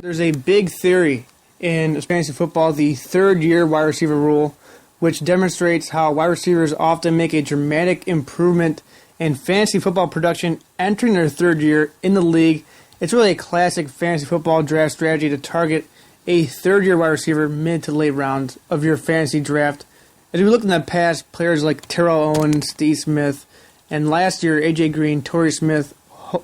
There's a big theory in fantasy football, the third-year wide receiver rule, which demonstrates how wide receivers often make a dramatic improvement in fantasy football production entering their third year in the league. It's really a classic fantasy football draft strategy to target a third-year wide receiver mid to late rounds of your fantasy draft. As we look in the past, players like Terrell Owens, Steve Smith, and last year, A.J. Green, Torrey Smith,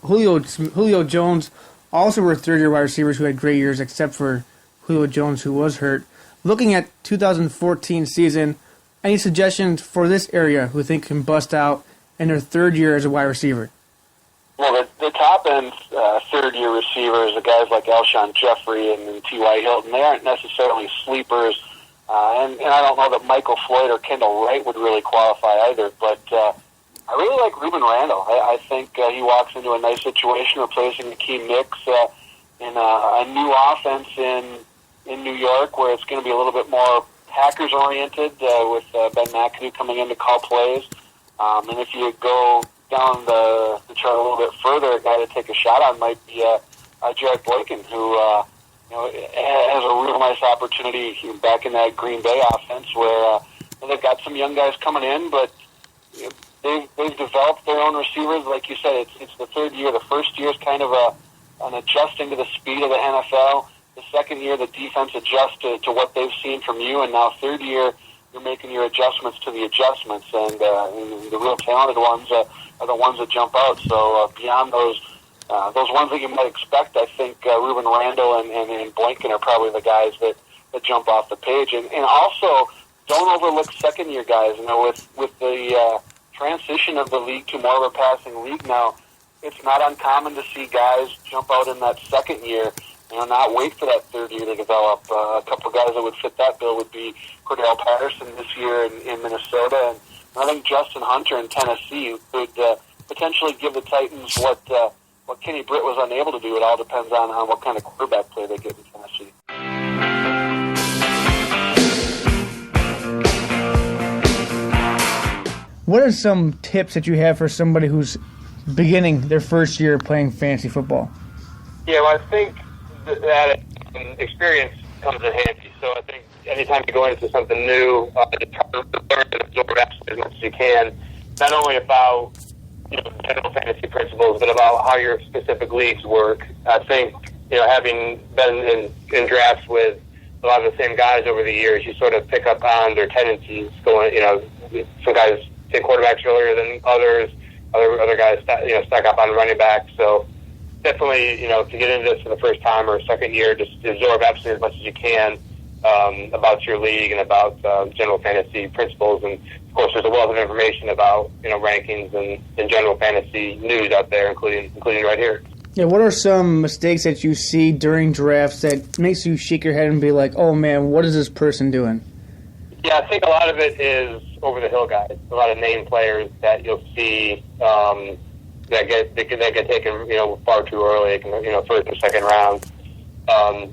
Julio Jones also were third-year wide receivers who had great years, except for Julio Jones, who was hurt. Looking at 2014 season, any suggestions for this area who think can bust out in their third year as a wide receiver? Well, the top-end third-year receivers, the guys like Alshon Jeffrey and T.Y. Hilton, they aren't necessarily sleepers. And I don't know that Michael Floyd or Kendall Wright would really qualify either, but I really like Ruben Randall. I think he walks into a nice situation replacing Akeem Nicks in a new offense in New York where it's going to be a little bit more Packers-oriented with Ben McAdoo coming in to call plays. And if you go down the chart a little bit further, a guy to take a shot on might be Jared Boykin, who has a real nice opportunity back in that Green Bay offense where they've got some young guys coming in, but they've developed their own receivers. Like you said, it's the third year. The first year is kind of an adjusting to the speed of the NFL. The second year, the defense adjusts to what they've seen from you, and now third year, you're making your adjustments to the adjustments, and the real talented ones are the ones that jump out. So beyond those ones that you might expect, I think Ruben Randall and Boykin are probably the guys that jump off the page. And also, don't overlook second-year guys. You know, with the transition of the league to more of a passing league now, it's not uncommon to see guys jump out in that second year. You know, not wait for that third year to develop. A couple of guys that would fit that bill would be Cordell Patterson this year in Minnesota, and I think Justin Hunter in Tennessee could potentially give the Titans what Kenny Britt was unable to do. It all depends on what kind of quarterback play they get in Tennessee. What are some tips that you have for somebody who's beginning their first year playing fantasy football? Yeah, well, I think that experience comes in handy. So I think anytime you go into something new, to try to learn and absorb absolutely as much as you can, not only about general fantasy principles, but about how your specific leagues work. I think, having been in drafts with a lot of the same guys over the years, you sort of pick up on their tendencies going, some guys take quarterbacks earlier than others, other guys, stack up on running backs. So definitely, to get into this for the first time or second year, just absorb absolutely as much as you can about your league and about general fantasy principles. And, of course, there's a wealth of information about, rankings and general fantasy news out there, including right here. Yeah, what are some mistakes that you see during drafts that makes you shake your head and be like, oh, man, what is this person doing? Yeah, I think a lot of it is over-the-hill guys, a lot of name players that you'll see that get taken, far too early, first or second round.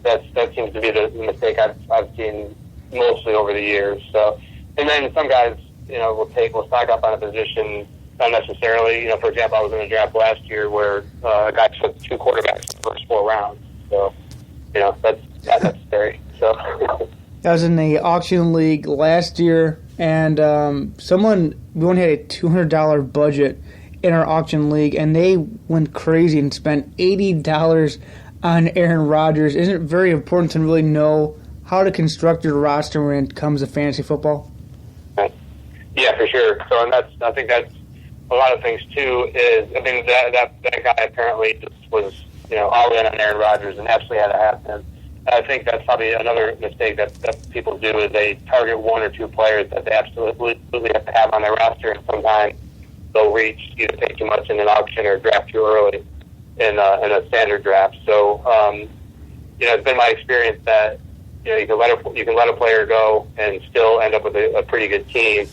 That seems to be the mistake I've seen mostly over the years. So, and then some guys, will stock up on a position unnecessarily. For example, I was in a draft last year where a guy took two quarterbacks in the first 4 rounds. So, that's scary. So. I was in the auction league last year, and we only had a $200 budget in our auction league, and they went crazy and spent $80 on Aaron Rodgers. Isn't it very important to really know how to construct your roster when it comes to fantasy football? Yeah, for sure. So, and I think that's a lot of things too. That guy apparently just was all in on Aaron Rodgers and absolutely had to have him. I think that's probably another mistake that people do is they target 1 or 2 players that they absolutely have to have on their roster, and sometimes they'll reach either pay too much in an auction or draft too early in a standard draft. So, it's been my experience that you can let a player go and still end up with a pretty good team,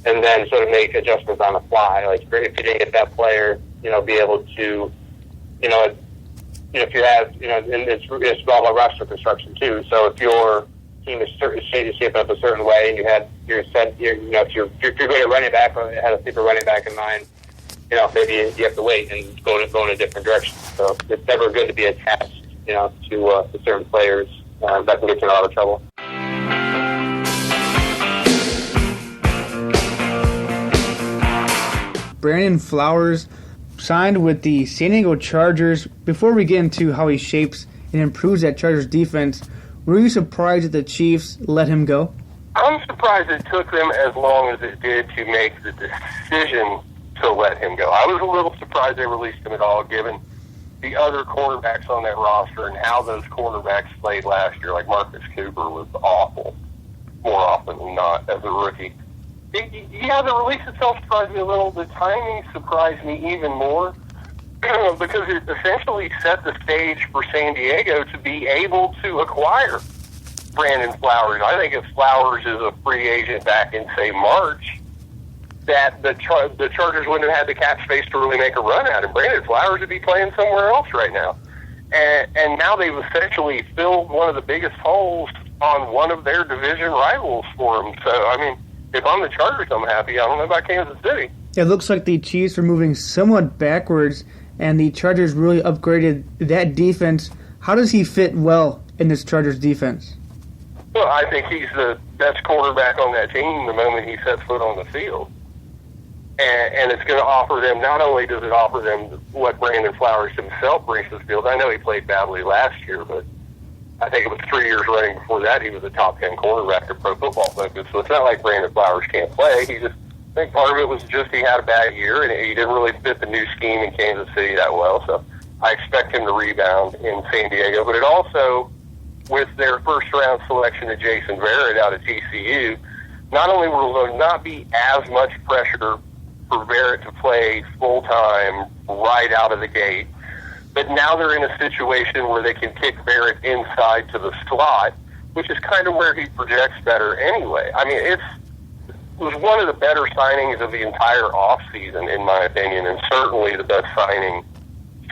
and then sort of make adjustments on the fly. Like if you didn't get that player, be able to, if you have, and it's all about roster construction too. So if your team is shaped up a certain way, and if you're good at running back or had a sleeper running back in mind, maybe you have to wait and go in a different direction. So it's never good to be attached to certain players that can get you in a lot of trouble. Brandon Flowers signed with the San Diego Chargers. Before we get into how he shapes and improves that Chargers defense, were you surprised that the Chiefs let him go? I'm surprised it took them as long as it did to make the decision to let him go. I was a little surprised they released him at all, given the other cornerbacks on that roster and how those cornerbacks played last year. Like Marcus Cooper was awful more often than not as a rookie. Yeah, the release itself surprised me a little. The timing surprised me even more because it essentially set the stage for San Diego to be able to acquire Brandon Flowers. I think if Flowers is a free agent back in, say, March, that the Chargers wouldn't have had the cap space to really make a run at him. Brandon Flowers would be playing somewhere else right now. And now they've essentially filled one of the biggest holes on one of their division rivals for him. So, I mean, if I'm the Chargers, I'm happy. I don't know about Kansas City. It looks like the Chiefs are moving somewhat backwards, and the Chargers really upgraded that defense. How does he fit well in this Chargers defense? Well, I think he's the best quarterback on that team the moment he sets foot on the field. And it's going to offer them, not only does it offer them what Brandon Flowers himself brings to the field. I know he played badly last year, but I think it was 3 years running before that he was a top 10 quarterback at Pro Football Focus. So it's not like Brandon Flowers can't play. I think part of it was just he had a bad year and he didn't really fit the new scheme in Kansas City that well. So I expect him to rebound in San Diego. But it also, with their first-round selection of Jason Verrett out of TCU, not only will there not be as much pressure for Verrett to play full-time right out of the gate, but now they're in a situation where they can kick Verrett inside to the slot, which is kind of where he projects better anyway. I mean, it was one of the better signings of the entire offseason, in my opinion, and certainly the best signing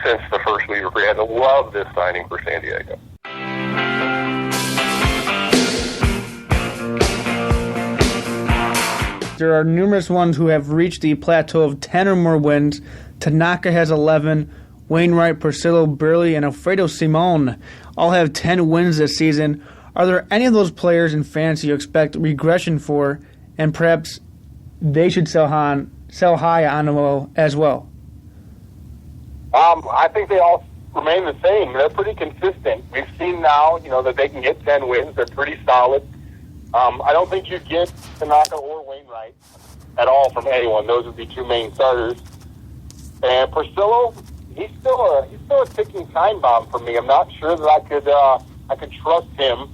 since the first we were had. I love this signing for San Diego. There are numerous ones who have reached the plateau of 10 or more wins. Tanaka has 11. Wainwright, Porcello, Burley, and Alfredo Simon all have 10 wins this season. Are there any of those players in fantasy you expect regression for, and perhaps they should sell high on them as well? I think they all remain the same. They're pretty consistent. We've seen now, that they can get 10 wins. They're pretty solid. I don't think you'd get Tanaka or Wainwright at all from anyone. Those would be two main starters. And Porcello, he's still a ticking time bomb for me. I'm not sure that I could trust him,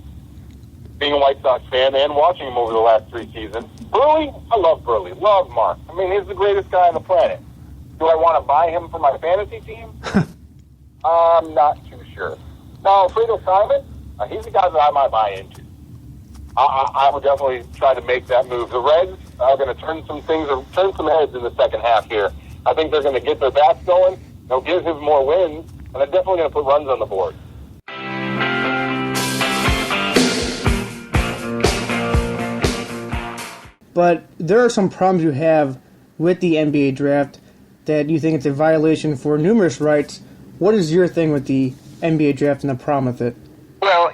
being a White Sox fan and watching him over the last 3 seasons. Burley, I love Burley. Love Mark. I mean, he's the greatest guy on the planet. Do I want to buy him for my fantasy team? I'm not too sure. Now, Alfredo Simon, he's the guy that I might buy into. I would definitely try to make that move. The Reds are going to turn some heads in the second half here. I think they're going to get their bats going. They'll give him more wins, and they're definitely going to put runs on the board. But there are some problems you have with the NBA draft that you think it's a violation for numerous rights. What is your thing with the NBA draft and the problem with it? Well,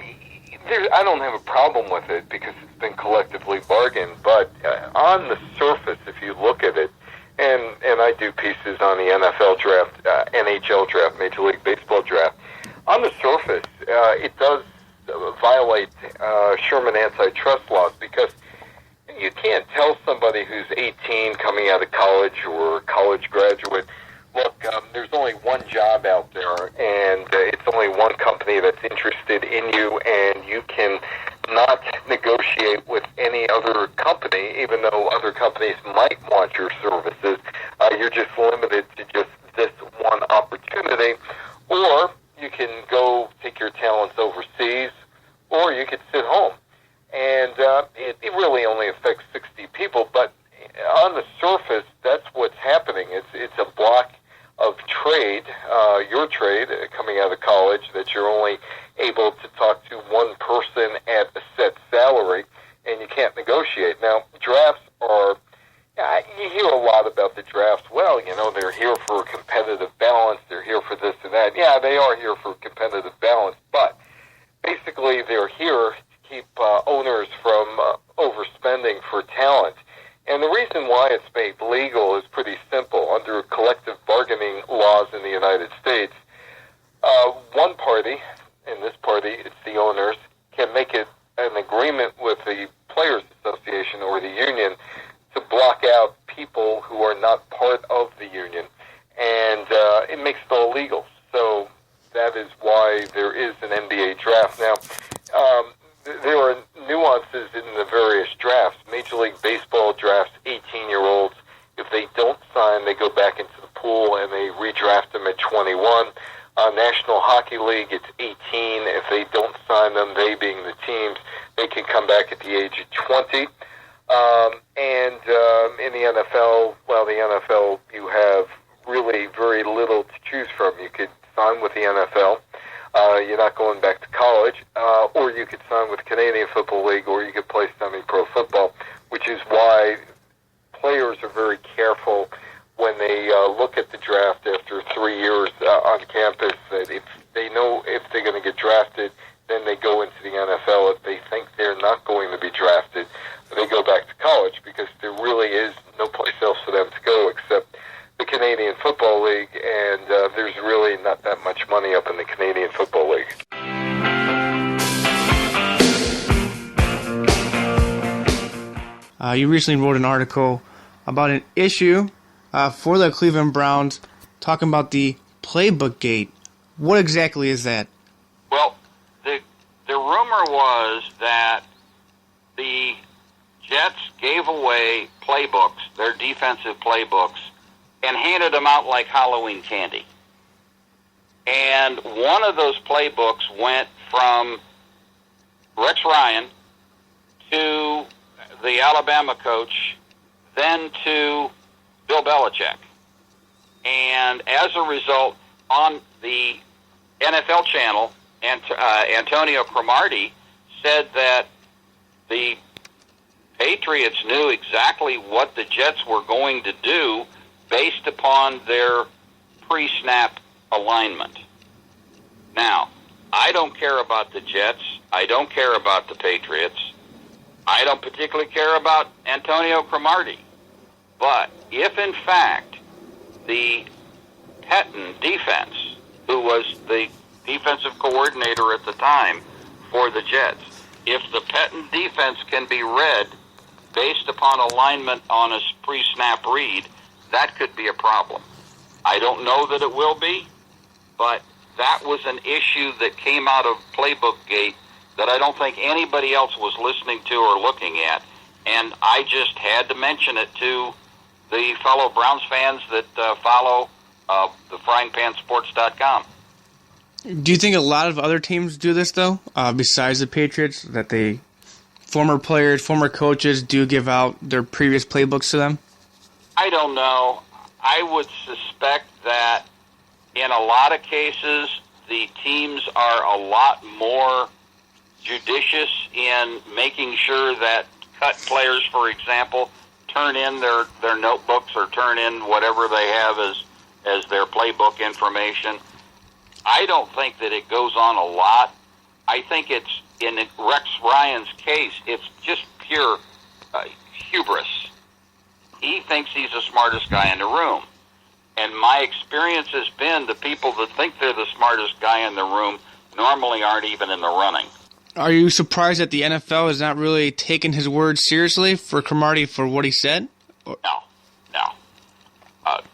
I don't have a problem with it because it's been collectively bargained, but on the surface, if you look at it, and I do pieces on the NFL draft, NHL draft, Major League Baseball draft, on the surface, it does violate Sherman antitrust laws because you can't tell somebody who's 18 coming out of college or college graduate, look, there's only one job out there, and it's only one company that's interested in you, and you can not negotiate with any other company, even though other companies might want your services. You're just limited to just this one opportunity, or you can go take your talents overseas, or you could sit home. And it really only affects 60 people, but on the surface, that's what's happening. It's a block of trade, your trade, coming out of college, that you're only able to talk to one person at a set salary, and you can't negotiate. Now, drafts are You hear a lot about the draft. Well, they're here for competitive balance. They're here for this and that. Yeah, they are here for competitive balance, but basically they're here to keep owners from overspending for talent. And the reason why it's made legal is pretty simple. Under collective bargaining laws in the United States, one party, in this party it's the owners, can make it an agreement with the Players Association or the union to block out people who are not part of the union. And it makes it all legal. So that is why there is an NBA draft. Now, there are nuances in the various drafts. Major League Baseball drafts 18-year-olds. If they don't sign, they go back into the pool and they redraft them at 21. National Hockey League, it's 18. If they don't sign them, they being the teams, they can come back at the age of 20. And in the NFL, the NFL, you have really very little to choose from. You could sign with the NFL. You're not going back to college. Or you could sign with the Canadian Football League, or you could play semi-pro football, which is why players are very careful when they look at the draft after 3 years on campus. That if they know if they're going to get drafted, then they go into the NFL. If they think they're not going to be drafted, they go back to college, because there really is no place else for them to go except the Canadian Football League, and there's really not that much money up in the Canadian Football League. You recently wrote an article about an issue for the Cleveland Browns, talking about the playbook gate. What exactly is that? Well, the rumor was that the Jets gave away playbooks, their defensive playbooks, and handed them out like Halloween candy. And one of those playbooks went from Rex Ryan to the Alabama coach, then to Bill Belichick. And as a result, on the NFL channel, Antonio Cromartie said that the Patriots knew exactly what the Jets were going to do based upon their pre-snap alignment. Now, I don't care about the Jets. I don't care about the Patriots. I don't particularly care about Antonio Cromartie. But if, in fact, the Pettin defense, who was the defensive coordinator at the time for the Jets, if the Pettin defense can be read based upon alignment on a pre-snap read, that could be a problem. I don't know that it will be, but that was an issue that came out of Playbook Gate that I don't think anybody else was listening to or looking at, and I just had to mention it to the fellow Browns fans that follow the FryingPanSports.com. Do you think a lot of other teams do this, though, besides the Patriots, that they former players, former coaches do give out their previous playbooks to them? I don't know. I would suspect that in a lot of cases, the teams are a lot more judicious in making sure that cut players, for example, turn in their notebooks or turn in whatever they have as their playbook information. I don't think that it goes on a lot. I think it's, in Rex Ryan's case, it's just pure hubris. He thinks he's the smartest guy in the room. And my experience has been the people that think they're the smartest guy in the room normally aren't even in the running. Are you surprised that the NFL has not really taken his word seriously for Cromartie for what he said? No.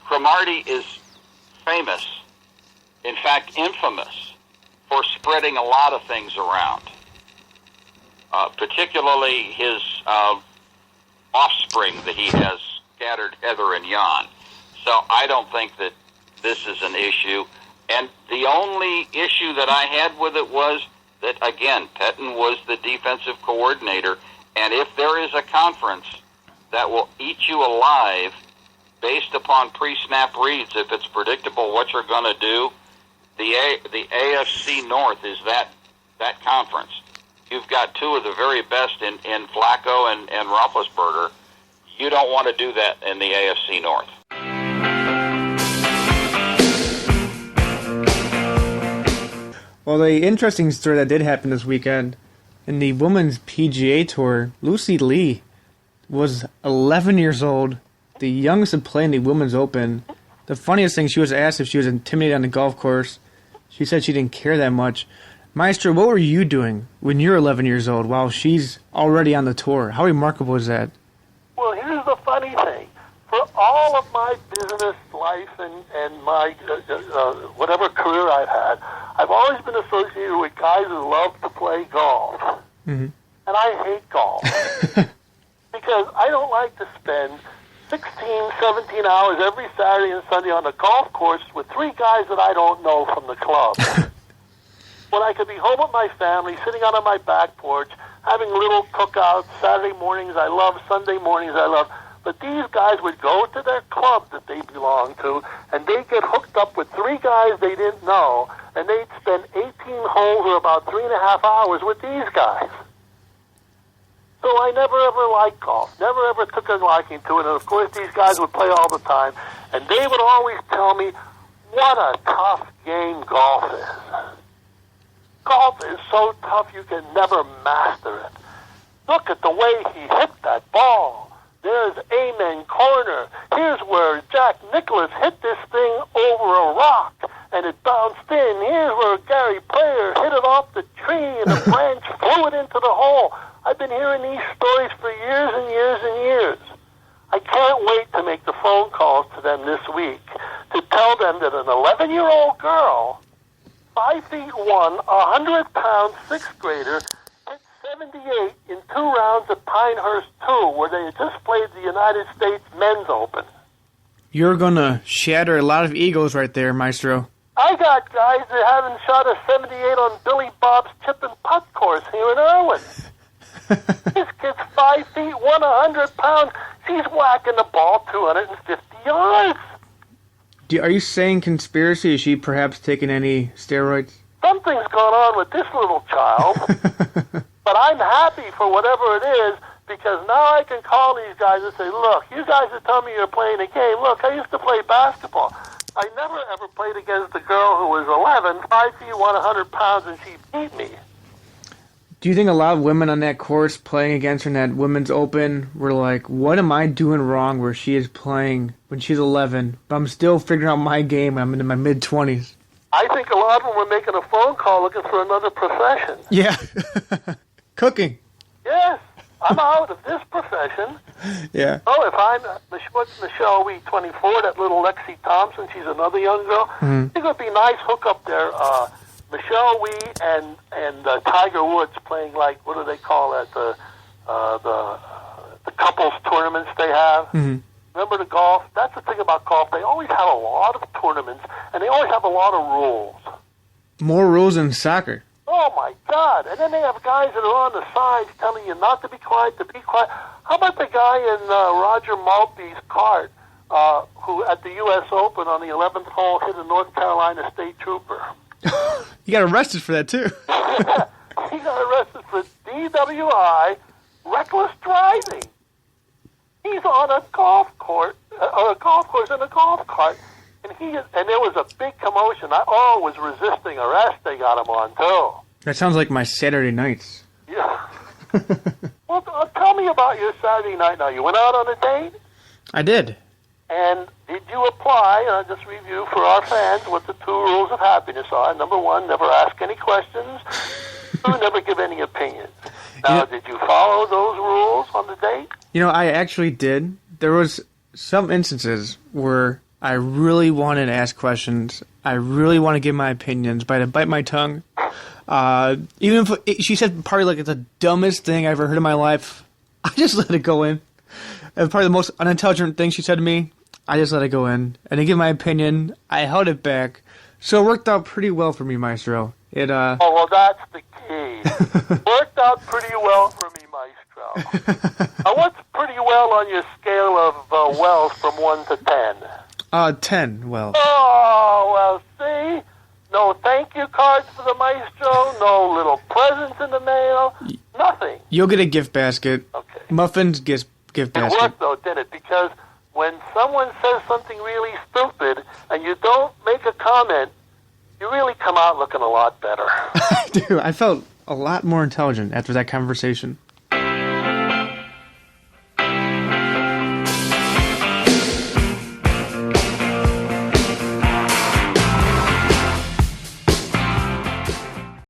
Cromartie is famous, in fact infamous, for spreading a lot of things around, particularly his offspring that he has scattered hither and yon. So I don't think that this is an issue. And the only issue that I had with it was that, again, Pettin was the defensive coordinator, and if there is a conference that will eat you alive based upon pre-snap reads, if it's predictable what you're going to do, the AFC North is that conference. You've got two of the very best in Flacco and Roethlisberger. You don't want to do that in the AFC North. Well, the interesting story that did happen this weekend, in the Women's PGA Tour, Lucy Lee was 11 years old, the youngest to play in the Women's Open. The funniest thing, she was asked if she was intimidated on the golf course. She said she didn't care that much. Maestro, what were you doing when you're 11 years old while she's already on the tour? How remarkable is that? Well, here's the funny thing. For all of my business life and my whatever career I've had, I've always been associated with guys who love to play golf. Mm-hmm. And I hate golf. Because I don't like to spend 16, 17 hours every Saturday and Sunday on a golf course with three guys that I don't know from the club. When I could be home with my family, sitting out on my back porch, having little cookouts, Saturday mornings I love, Sunday mornings I love. But these guys would go to their club that they belonged to, and they'd get hooked up with three guys they didn't know, and they'd spend 18 holes or about 3.5 hours with these guys. So I never ever liked golf, never ever took a liking to it, and of course these guys would play all the time, and they would always tell me what a tough game golf is. Golf is so tough you can never master it. Look at the way he hit that ball. There's Amen Corner. Here's where Jack Nicklaus hit this thing over a rock, and it bounced in. Here's where Gary Player hit it off the tree, and a branch flew it into the hole. I've been hearing these stories for years and years and years. I can't wait to make the phone calls to them this week to tell them that an 11-year-old girl, 5'1", 100-pound sixth grader, hit 78 in 2 rounds at Pinehurst 2, where they had just played the United States Men's Open. You're going to shatter a lot of egos right there, Maestro. I got guys that haven't shot a 78 on Billy Bob's chip and putt course here in Irwin. This kid's 5 feet, 100 pounds. She's whacking the ball 250 yards. Are you saying conspiracy? Is she perhaps taking any steroids? Something's gone on with this little child. But I'm happy for whatever it is, because now I can call these guys and say, look, you guys are telling me you're playing a game. Look, I used to play basketball. I never ever played against a girl who was 11, 5 feet, 100 pounds, and she beat me. Do you think a lot of women on that course playing against her in that Women's Open were like, what am I doing wrong where she is playing when she's 11, but I'm still figuring out my game when I'm in my mid-20s? I think a lot of them were making a phone call looking for another profession. Yeah. Cooking. Yes. I'm out of this profession. Yeah. Oh, if I'm Michelle Wee 24, that little Lexi Thompson, she's another young girl. Mm-hmm. I think it would be a nice hookup there. Michelle Wee and Tiger Woods playing, like, what do they call that? The couples tournaments they have. Mm-hmm. Remember the golf? That's the thing about golf. They always have a lot of tournaments, and they always have a lot of rules. More rules than soccer. Oh, my God. And then they have guys that are on the sides telling you not to be quiet, to be quiet. How about the guy in Roger Maltby's cart who at the U.S. Open on the 11th hole hit a North Carolina State Trooper? You got arrested for that, too. He got arrested for DWI, reckless driving. He's on a golf course in a golf cart, and there was a big commotion. I was resisting arrest. They got him on too. That sounds like my Saturday nights. Yeah. Well, tell me about your Saturday night. Now, you went out on a date, I did. and did you apply? Just review for our fans what the 2 rules of happiness are. Number 1, never ask any questions. 2, never give any opinions. Now, did you follow those rules on the date? You know, I actually did. There was some instances where I really wanted to ask questions. I really want to give my opinions, but I bite my tongue. Even if she said probably like it's the dumbest thing I ever heard in my life, I just let it go in. It was probably the most unintelligent thing she said to me. I just let it go in. I didn't give my opinion. I held it back. So it worked out pretty well for me, Maestro. Oh, well, that's the key. Worked out pretty well for me, Maestro. What's pretty well on your scale of wells from 1 to 10? 10, well. Oh, well, see? No thank you cards for the Maestro, no little presents in the mail, nothing. You'll get a gift basket. Okay. Muffins, gift It basket. worked, though, didn't it? Because when someone says something really stupid and you don't make a comment, you really come out looking a lot better. Dude, I felt a lot more intelligent after that conversation.